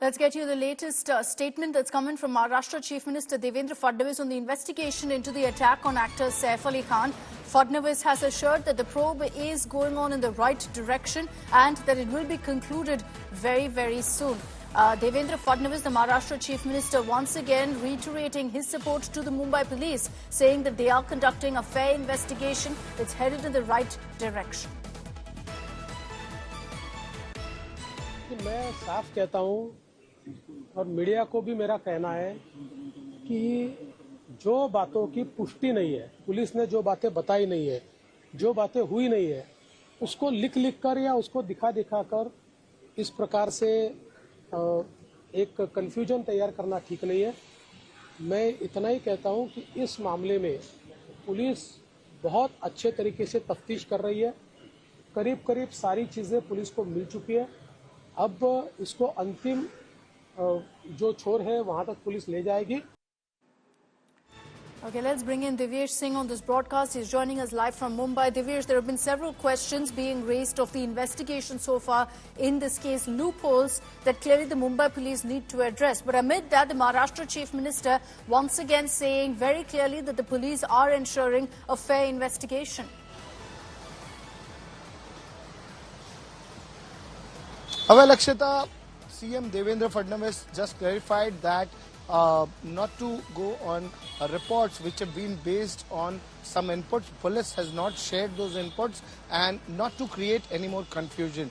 Let's get you the latest statement that's coming from Maharashtra Chief Minister Devendra Fadnavis on the investigation into the attack on actor Saif Ali Khan. Fadnavis has assured that the probe is going on in the right direction and that it will be concluded very, very soon. Devendra Fadnavis, the Maharashtra Chief Minister, once again reiterating his support to the Mumbai police, saying that they are conducting a fair investigation. It's headed in the right direction. मैं साफ कहता हूं और media को भी मेरा कहना है कि जो बातों की पुष्टि नहीं है, पुलिस ने जो बातें बताई नहीं है, जो बातें हुई नहीं है, उसको लिख कर या उसको दिखा कर इस प्रकार से एक कंफ्यूजन तैयार करना ठीक नहीं है। मैं इतना ही कहता हूं कि इस मामले में पुलिस बहुत अच्छे तरीके से तफ्तीश कर रही है। करीब सारी चीजें पुलिस को मिल चुकी है। अब इसको अंतिम जो छोर है वहां तक पुलिस ले जाएगी। Okay, let's bring in Divyesh Singh on this broadcast. He's joining us live from Mumbai. Divyesh, there have been several questions being raised of the investigation so far in this case, loopholes that clearly the Mumbai police need to address. But amid that, the Maharashtra Chief Minister once again saying very clearly that the police are ensuring a fair investigation. Well, Akshita, CM Devendra Fadnavis just clarified that not to go on reports which have been based on some inputs. Police has not shared those inputs and not to create any more confusion.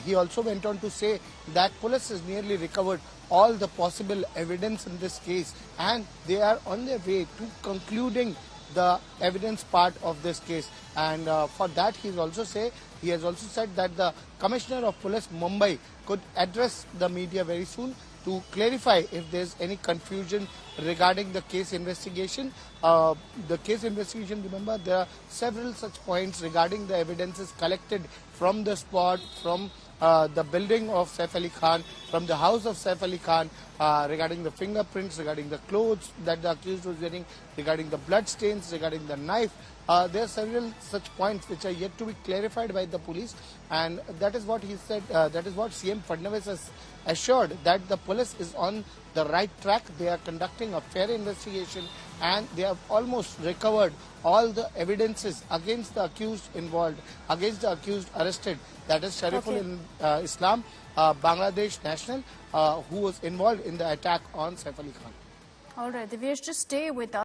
He also went on to say that police has nearly recovered all the possible evidence in this case and they are on their way to concluding the evidence part of this case, and for that he has also said that the Commissioner of Police Mumbai could address the media very soon to clarify if there is any confusion regarding the case investigation. The case investigation, remember, there are several such points regarding the evidences collected from the spot, from the building of Saif Ali Khan, from the house of Saif Ali Khan, regarding the fingerprints, regarding the clothes that the accused was wearing, regarding the blood stains, regarding the knife. There are several such points which are yet to be clarified by the police, and that is what he said, that is what CM Fadnavis has assured, that the police is on the right track. They are conducting a fair investigation and they have almost recovered all the evidences against the accused involved, against the accused arrested, that is Shariful Islam, Bangladesh national, who was involved in the attack on Saif Ali Khan. All right, Divyesh, just stay with us.